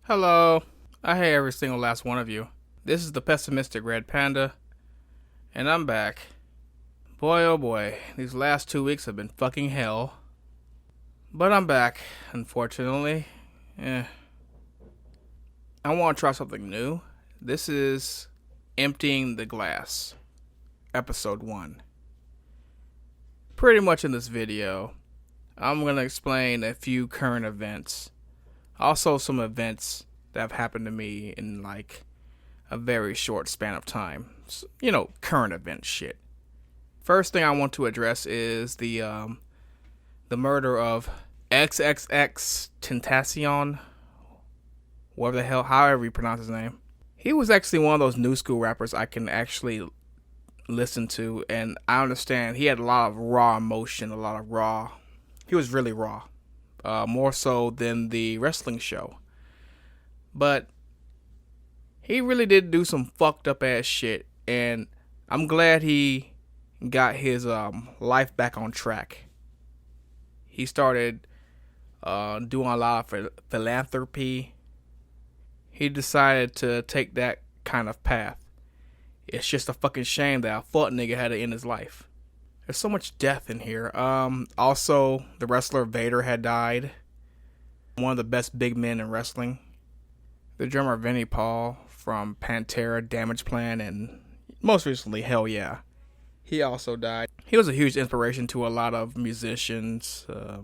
Hello. I hate every single last one of you. This is the Pessimistic Red Panda, and I'm back. Boy, oh boy, these last 2 weeks have been fucking hell. But I'm back, unfortunately. I want to try something new. This is Emptying the Glass, Episode 1. Pretty much in this video, I'm going to explain a few current events. Also, some events that have happened to me in like a very short span of time. Current event shit. First thing I want to address is the murder of XXX Tentacion, whatever the hell, however you pronounce his name. He was actually one of those new school rappers I can actually listen to, and I understand he had a lot of raw emotion, he was really raw. More so than the wrestling show. But he really did do some fucked up ass shit, and I'm glad he got his life back on track. He started doing a lot of philanthropy. He decided to take that kind of path. It's just a fucking shame that a fuck nigga had to end his life. There's so much death in here. Also, the wrestler Vader had died. One of the best big men in wrestling. The drummer Vinnie Paul from Pantera, Damage Plan, and most recently, Hell Yeah. He also died. He was a huge inspiration to a lot of musicians. A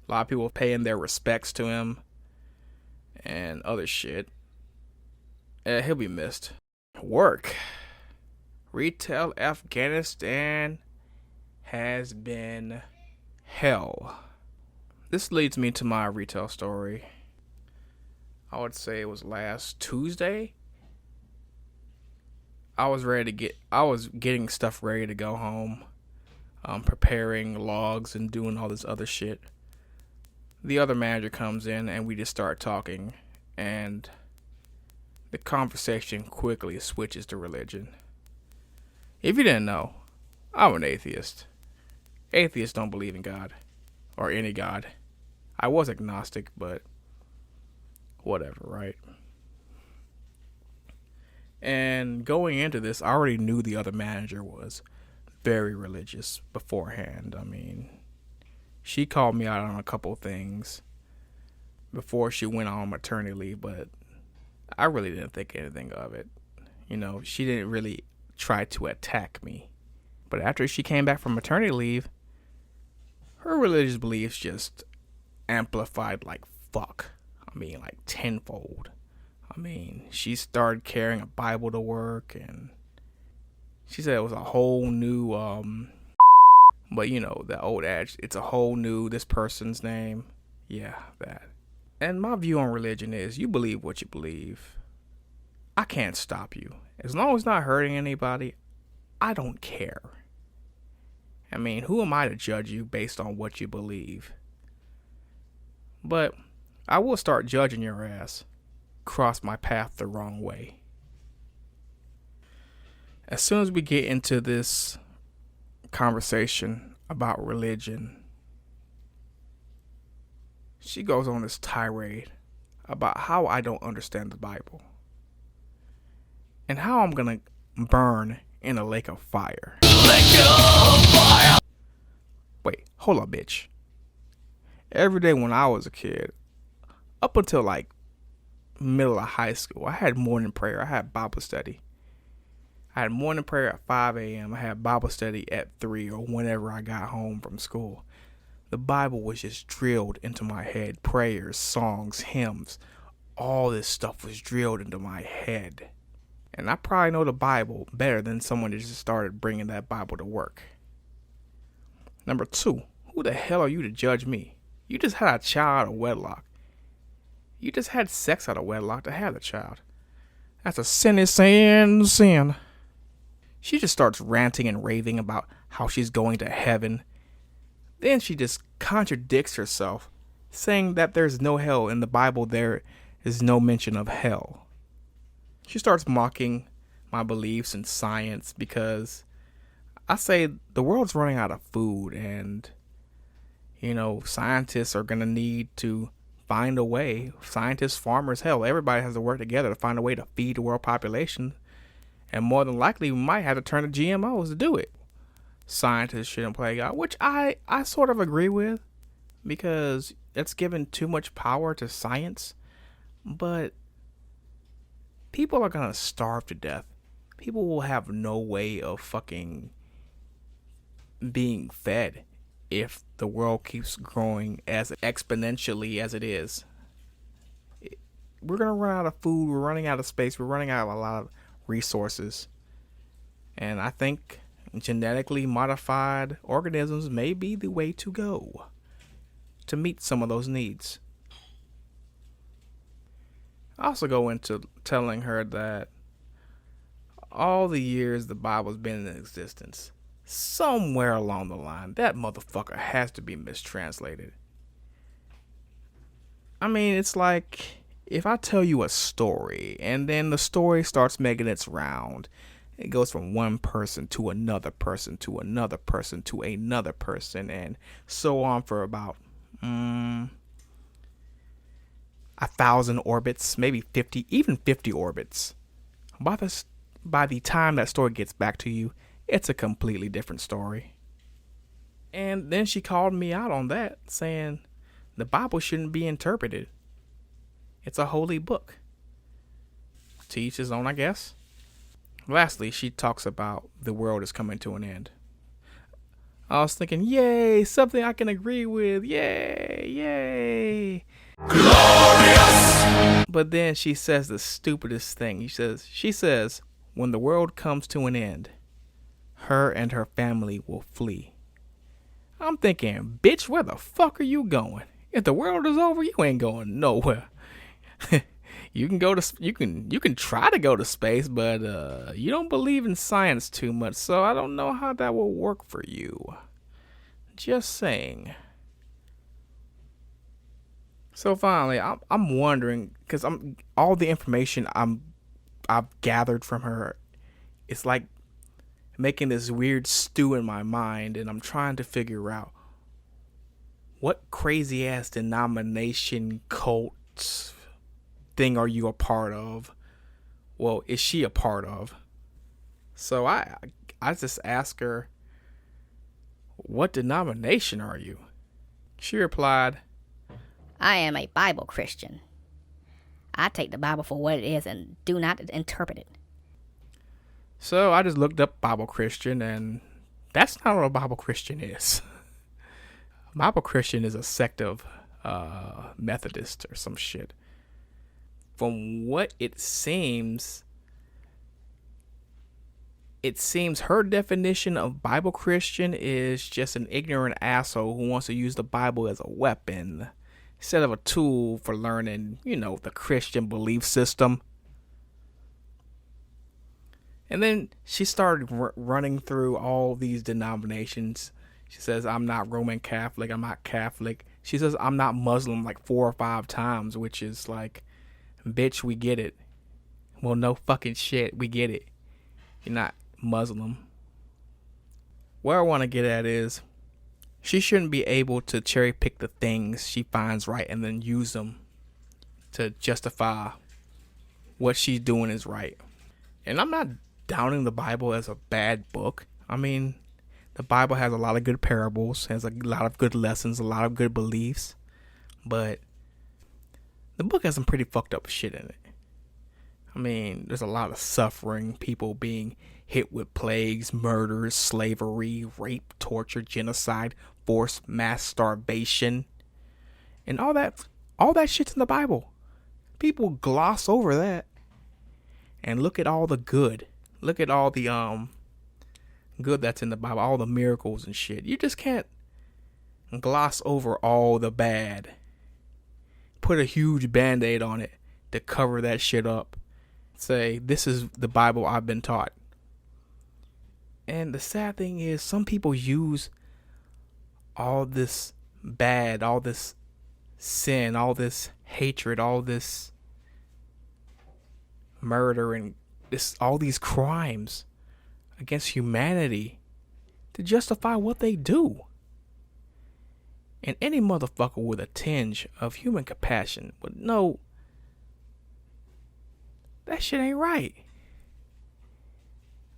lot of people paying their respects to him. And other shit. He'll be missed. Work. Retail Afghanistan has been hell. This leads me to my retail story. I would say it was last Tuesday. I was getting stuff ready to go home. Preparing logs and doing all this other shit. The other manager comes in and we just start talking, and the conversation quickly switches to religion. If you didn't know, I'm an atheist. Atheists don't believe in God. Or any God. I was agnostic, but whatever, right? And going into this, I already knew the other manager was very religious beforehand. I mean, she called me out on a couple things before she went on maternity leave, but I really didn't think anything of it. She didn't really try to attack me. But after she came back from maternity leave, her religious beliefs just amplified like fuck. Like tenfold. She started carrying a Bible to work, and she said it was a whole new, but that old adage, it's a whole new, this person's name. Yeah, that. And my view on religion is, you believe what you believe. I can't stop you. As long as it's not hurting anybody, I don't care. Who am I to judge you based on what you believe? But I will start judging your ass. Cross my path the wrong way. As soon as we get into this conversation about religion, she goes on this tirade about how I don't understand the Bible. And how I'm gonna burn in a lake of fire. Wait, hold up, bitch. Every day when I was a kid, up until like middle of high school, I had morning prayer. I had Bible study. I had morning prayer at 5 a.m. I had Bible study at 3 or whenever I got home from school. The Bible was just drilled into my head. Prayers, songs, hymns, all this stuff was drilled into my head. And I probably know the Bible better than someone that just started bringing that Bible to work. Number 2, who the hell are you to judge me? You just had a child out of wedlock. You just had sex out of wedlock to have the child. That's a sin, sin. She just starts ranting and raving about how she's going to heaven. Then she just contradicts herself, saying that there's no hell. In the Bible, there is no mention of hell. She starts mocking my beliefs in science because I say the world's running out of food, and scientists are going to need to find a way. Scientists, farmers, hell, everybody has to work together to find a way to feed the world population. And more than likely, we might have to turn to GMOs to do it. Scientists shouldn't play God, which I sort of agree with, because it's given too much power to science. But people are going to starve to death. People will have no way of fucking being fed if the world keeps growing as exponentially as it is. We're going to run out of food. We're running out of space. We're running out of a lot of resources. And I think genetically modified organisms may be the way to go to meet some of those needs. I also go into telling her that all the years the Bible's been in existence, somewhere along the line, that motherfucker has to be mistranslated. I mean, it's like if I tell you a story and then the story starts making its round, it goes from one person to another person to another person to another person, and so on for about 1,000 orbits, maybe 50, even 50 orbits. By the time that story gets back to you, it's a completely different story. And then she called me out on that, saying the Bible shouldn't be interpreted. It's a holy book. To each his own, I guess. Lastly, she talks about the world is coming to an end. I was thinking, yay, something I can agree with. Yay, yay. Glorious! But then she says the stupidest thing. She says, when the world comes to an end, her and her family will flee. I'm thinking, bitch, where the fuck are you going? If the world is over, you ain't going nowhere. You can go to you can try to go to space, but you don't believe in science too much, so I don't know how that will work for you. Just saying. So finally, I'm wondering, because all the information I've gathered from her, it's like making this weird stew in my mind, and I'm trying to figure out what crazy ass denomination cult thing are you a part of? Well, is she a part of? So I just asked her, what denomination are you? She replied, I am a Bible Christian. I take the Bible for what it is and do not interpret it. So I just looked up Bible Christian, and that's not what a Bible Christian is. Bible Christian is a sect of Methodist or some shit. From what it seems her definition of Bible Christian is just an ignorant asshole who wants to use the Bible as a weapon instead of a tool for learning, the Christian belief system. And then she started running through all these denominations. She says, I'm not Roman Catholic, I'm not Catholic. She says, I'm not Muslim like 4 or 5 times, which is like, bitch, we get it. Well, no fucking shit, we get it. You're not Muslim. Where I want to get at is, she shouldn't be able to cherry pick the things she finds right and then use them to justify what she's doing is right. And I'm not downing the Bible as a bad book. I mean, the Bible has a lot of good parables, has a lot of good lessons, a lot of good beliefs, but the book has some pretty fucked up shit in it. I mean, there's a lot of suffering, people being hit with plagues, murders, slavery, rape, torture, genocide, forced mass starvation, and all that shit's in the Bible. People gloss over that and look at all the good. Look at all the good that's in the Bible, all the miracles and shit. You just can't gloss over all the bad. Put a huge band-aid on it to cover that shit up. Say, this is the Bible I've been taught. And the sad thing is, some people use all this bad, all this sin, all this hatred, all this murder, and all these crimes against humanity to justify what they do. And any motherfucker with a tinge of human compassion would know that shit ain't right.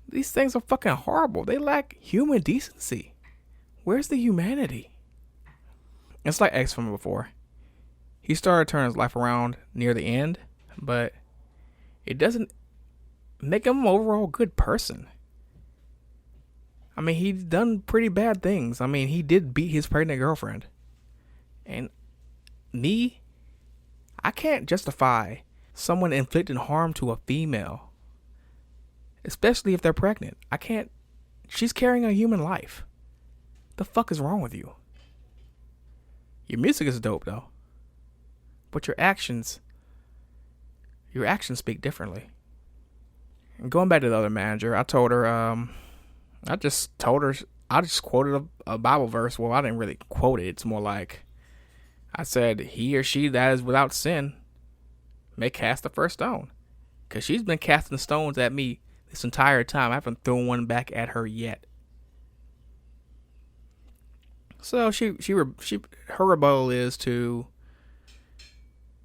These things are fucking horrible. They lack human decency. Where's the humanity? It's like X from before. He started turning his life around near the end, but it doesn't make him an overall good person. I mean, he's done pretty bad things. I mean, he did beat his pregnant girlfriend. And me, I can't justify someone inflicting harm to a female, especially if they're pregnant. I can't. She's carrying a human life. The fuck is wrong with you? Your music is dope though, but your actions speak differently. And going back to the other manager, I told her, I just quoted a Bible verse. Well, I didn't really quote it. It's more like I said, he or she that is without sin may cast the first stone. Because she's been casting stones at me this entire time. I haven't thrown one back at her yet. So her rebuttal is to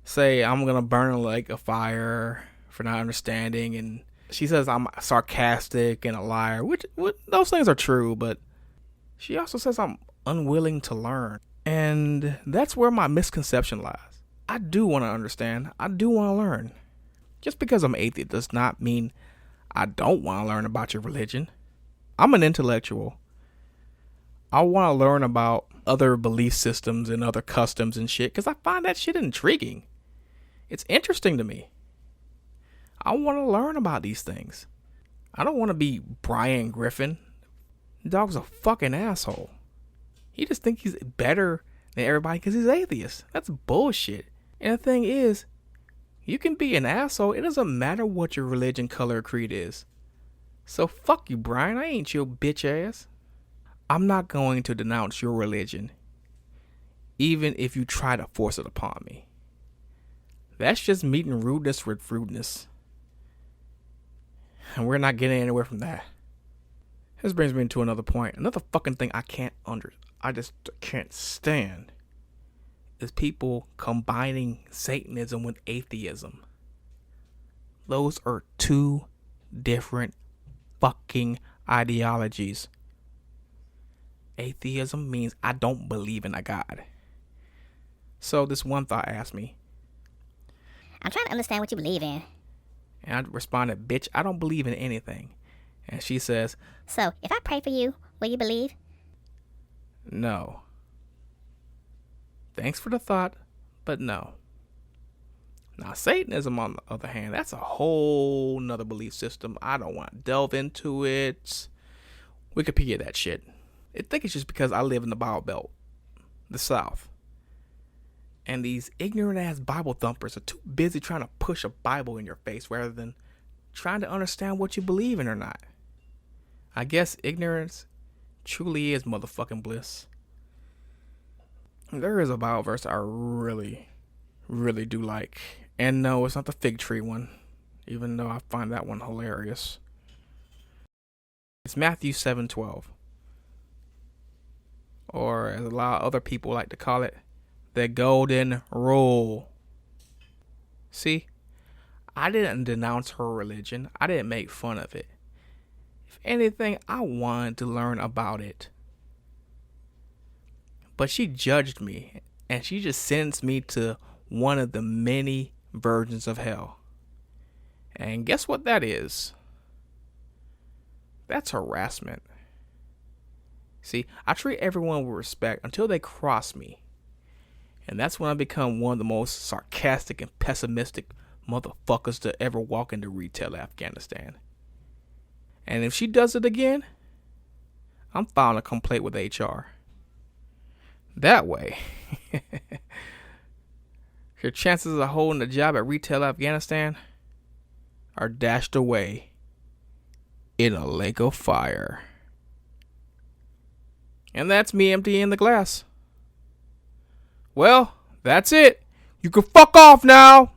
say, I'm going to burn a lake of fire for not understanding. And she says I'm sarcastic and a liar, which those things are true. But she also says I'm unwilling to learn. And that's where my misconception lies. I do want to understand. I do want to learn. Just because I'm atheist does not mean I don't want to learn about your religion. I'm an intellectual. I want to learn about other belief systems and other customs and shit because I find that shit intriguing. It's interesting to me. I want to learn about these things. I don't want to be Brian Griffin. The dog's a fucking asshole. He just thinks he's better than everybody because he's atheist. That's bullshit. And the thing is, you can be an asshole. It doesn't matter what your religion, color, or creed is. So fuck you, Brian. I ain't your bitch ass. I'm not going to denounce your religion, even if you try to force it upon me. That's just meeting rudeness with rudeness. And we're not getting anywhere from that. This brings me to another point. Another fucking thing I just can't stand is people combining Satanism with atheism. Those are two different fucking ideologies. Atheism means I don't believe in a God. So this one thought asked me, I'm trying to understand what you believe in. and I responded, bitch, I don't believe in anything. And she says, So, if I pray for you, will you believe? no. Thanks for the thought, but no. Now, Satanism, on the other hand, that's a whole nother belief system. I don't want to delve into it. Wikipedia that shit. I think it's just because I live in the Bible Belt, the South. And these ignorant ass Bible thumpers are too busy trying to push a Bible in your face rather than trying to understand what you believe in or not. I guess ignorance truly is motherfucking bliss. There is a Bible verse I really, really do like. And no, it's not the fig tree one, even though I find that one hilarious. It's Matthew 7:12. Or as a lot of other people like to call it, the golden rule. See, I didn't denounce her religion. I didn't make fun of it. If anything, I wanted to learn about it. But she judged me, and she just sends me to one of the many versions of hell. And guess what that is? That's harassment. See, I treat everyone with respect until they cross me. And that's when I become one of the most sarcastic and pessimistic motherfuckers to ever walk into retail Afghanistan. And if she does it again, I'm filing a complaint with HR. That way, your chances of holding a job at retail Afghanistan are dashed away in a lake of fire. And that's me emptying the glass. Well, that's it. You can fuck off now.